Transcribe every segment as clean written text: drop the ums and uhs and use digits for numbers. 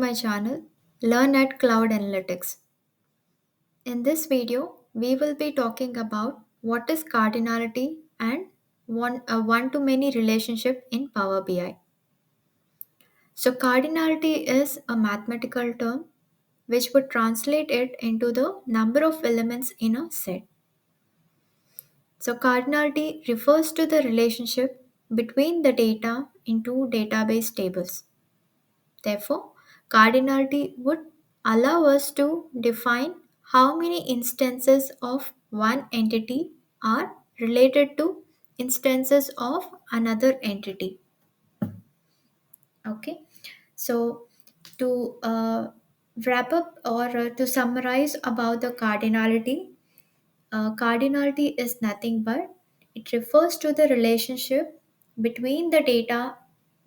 My channel Learn at Cloud Analytics. In this video, we will be talking about what is cardinality and one-to-many relationship in Power BI. So cardinality is a mathematical term which would translate it into the number of elements in a set. So cardinality refers to the relationship between the data in two database tables. Therefore, cardinality would allow us to define how many instances of one entity are related to instances of another entity. Okay, so to wrap up or to summarize about the cardinality, cardinality is nothing but it refers to the relationship between the data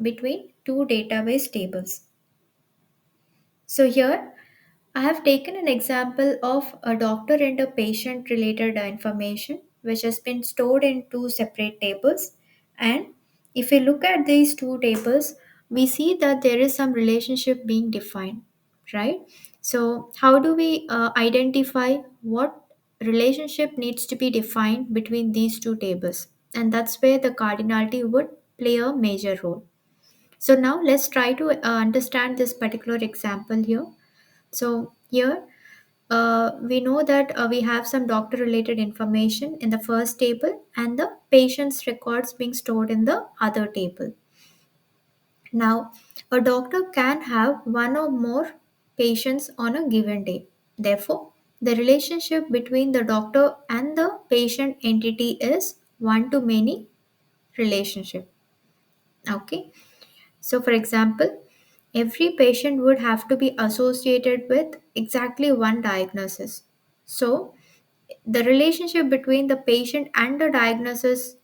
between two database tables. So here I have taken an example of a doctor and a patient related information which has been stored in two separate tables. And if we look at these two tables, we see that there is some relationship being defined, right? So, how do we identify what relationship needs to be defined between these two tables? And that's where the cardinality would play a major role. So, now let's try to understand this particular example here. So here we know that we have some doctor related information in the first table and the patient's records being stored in the other table. Now, a doctor can have one or more patients on a given day. Therefore, the relationship between the doctor and the patient entity is one to many relationship. Okay. So, for example, every patient would have to be associated with exactly one diagnosis. So, the relationship between the patient and the diagnosis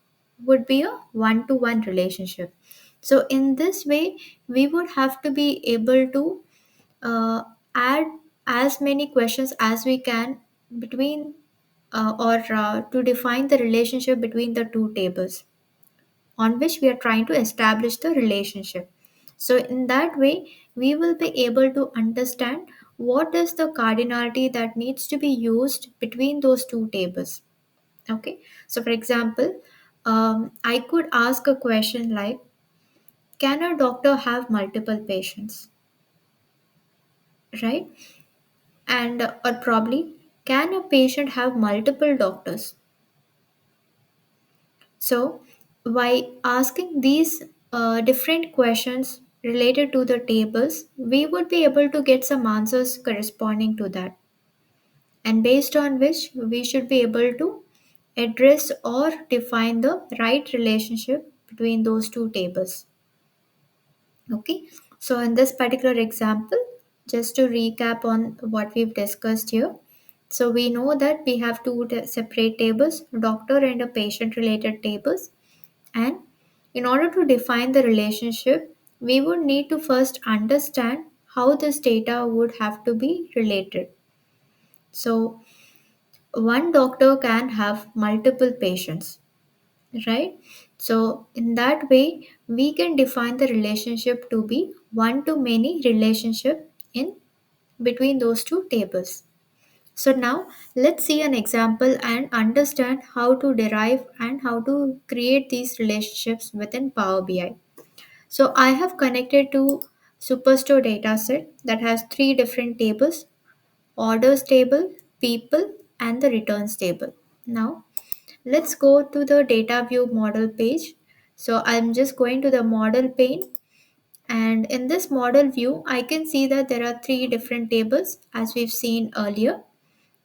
would be a one to one relationship. So, in this way, we would have to be able to add as many questions as we can between or to define the relationship between the two tables on which we are trying to establish the relationship. So, in that way, we will be able to understand what is the cardinality that needs to be used between those two tables. Okay, so for example, I could ask a question like, can a doctor have multiple patients? Right? And or probably, can a patient have multiple doctors? So, by asking these different questions related to the tables, we would be able to get some answers corresponding to that, and based on which we should be able to address or define the right relationship between those two tables. Okay, so in this particular example, just to recap on what we've discussed here, so we know that we have two separate tables, doctor and a patient related tables. And in order to define the relationship, we would need to first understand how this data would have to be related. So, one doctor can have multiple patients, right? So, in that way, we can define the relationship to be one to many relationship in between those two tables. So now let's see an example and understand how to derive and how to create these relationships within Power BI. So I have connected to Superstore dataset that has three different tables: orders table, people, and the returns table. Now let's go to the data view model page. So I'm just going to the model pane, and in this model view, I can see that there are three different tables as we've seen earlier.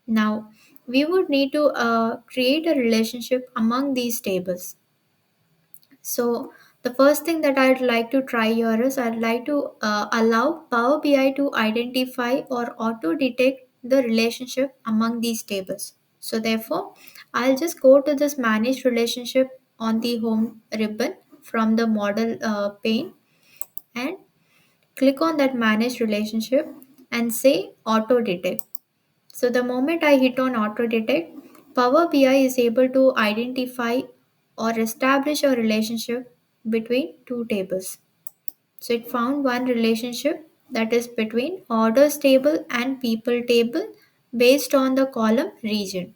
Now, we would need to create a relationship among these tables. So, the first thing that I'd like to try here is I'd like to allow Power BI to identify or auto detect the relationship among these tables. So, therefore, I'll just go to this manage relationship on the home ribbon from the model pane and click on that manage relationship and say auto detect. So the moment I hit on auto detect, Power BI is able to identify or establish a relationship between two tables. So it found one relationship that is between orders table and people table based on the column region.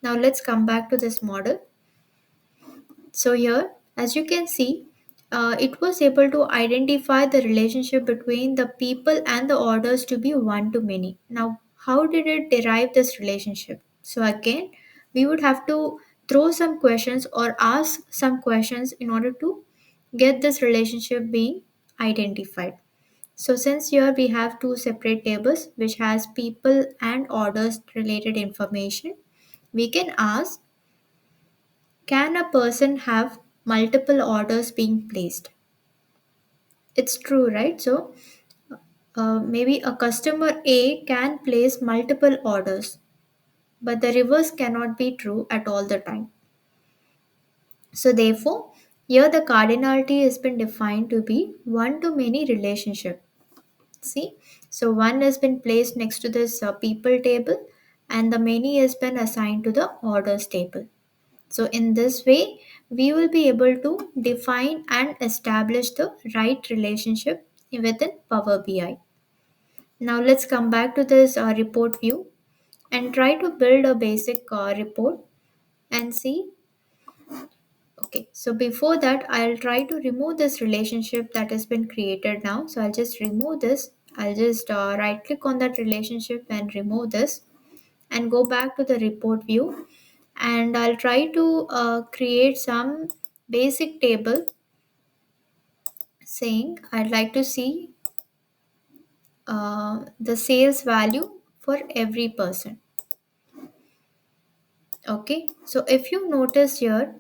Now let's come back to this model. So here, as you can see, it was able to identify the relationship between the people and the orders to be one to many. Now, how did it derive this relationship? So again, we would have to throw some questions or ask some questions in order to get this relationship being identified. So since here we have two separate tables which has people and orders related information, we can ask, can a person have multiple orders being placed? It's true, right? So maybe a customer A can place multiple orders, but the reverse cannot be true at all the time. So therefore, here the cardinality has been defined to be one to many relationship. See, so one has been placed next to this people table, and the many has been assigned to the orders table. So in this way, we will be able to define and establish the right relationship within Power BI. Now let's come back to this report view and try to build a basic report and see. Okay, so before that, I'll try to remove this relationship that has been created now. So I'll just remove this. I'll just right click on that relationship and remove this and go back to the report view, and I'll try to create some basic table saying I'd like to see the sales value for every person. Okay, so if you notice here,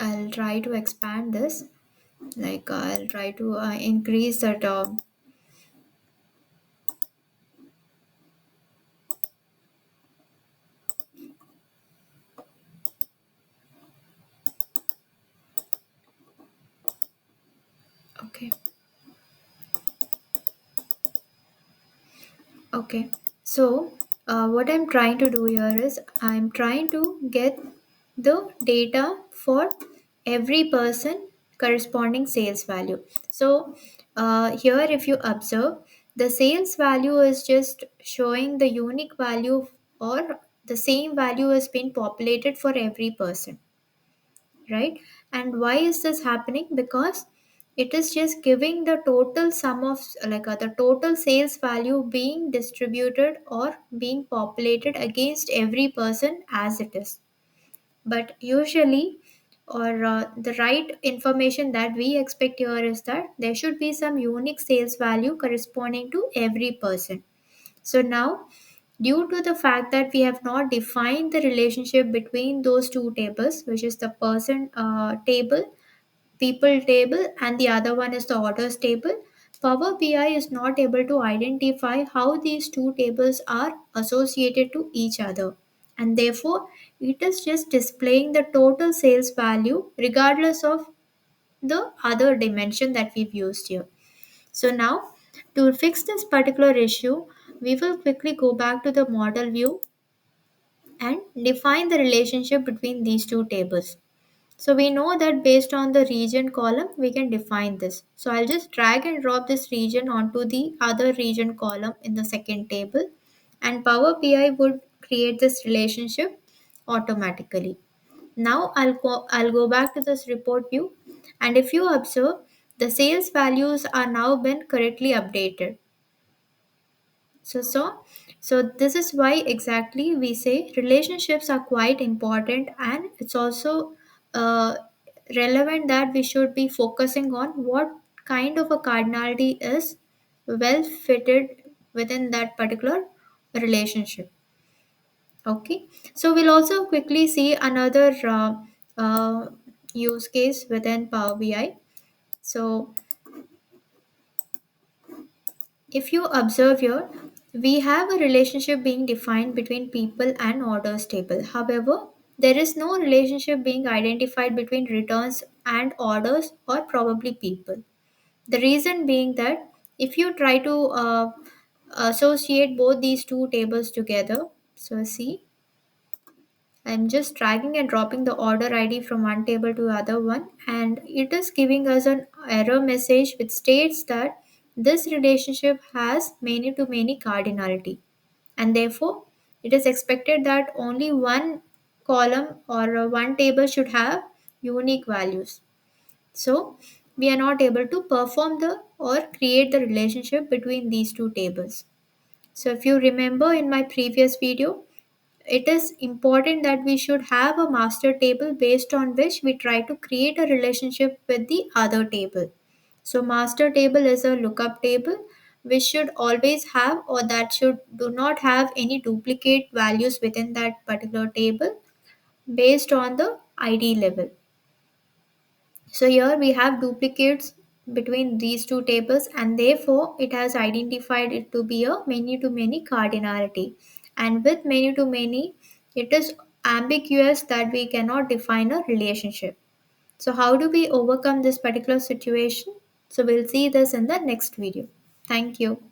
I'll try to expand this, like I'll try to increase that. Okay, okay. So what I'm trying to do here is I'm trying to get the data for every person corresponding sales value. So here, if you observe, the sales value is just showing the unique value, or the same value has been populated for every person, right? And why is this happening? Because it is just giving the total sum of the total sales value being distributed or being populated against every person as it is. But usually, or the right information that we expect here is that there should be some unique sales value corresponding to every person. So now, due to the fact that we have not defined the relationship between those two tables, which is the person table, people table, and the other one is the orders table, Power BI is not able to identify how these two tables are associated to each other, and therefore it is just displaying the total sales value regardless of the other dimension that we've used here. So now, to fix this particular issue, we will quickly go back to the model view and define the relationship between these two tables. So we know that based on the region column, we can define this. So I'll just drag and drop this region onto the other region column in the second table, and Power BI would create this relationship automatically. Now I'll go back to this report view, and if you observe, the sales values are now been correctly updated. So this is why exactly we say relationships are quite important, and it's also uh, relevant that we should be focusing on what kind of a cardinality is well fitted within that particular relationship. Okay, so we'll also quickly see another uh, use case within Power BI. So if you observe here, we have a relationship being defined between people and orders table. However, there is no relationship being identified between returns and orders, or probably people. The reason being that if you try to associate both these two tables together, so see, I'm just dragging and dropping the order ID from one table to other one, and it is giving us an error message which states that this relationship has many to many cardinality, and therefore it is expected that only one column or one table should have unique values. So we are not able to perform the or create the relationship between these two tables. So if you remember in my previous video, it is important that we should have a master table based on which we try to create a relationship with the other table. So master table is a lookup table which should always have, or that should do not have any duplicate values within that particular table based on the ID level. So here we have duplicates between these two tables, and therefore it has identified it to be a many to many cardinality. And with many to many, it is ambiguous that we cannot define a relationship. So how do we overcome this particular situation? So we'll see this in the next video. Thank you.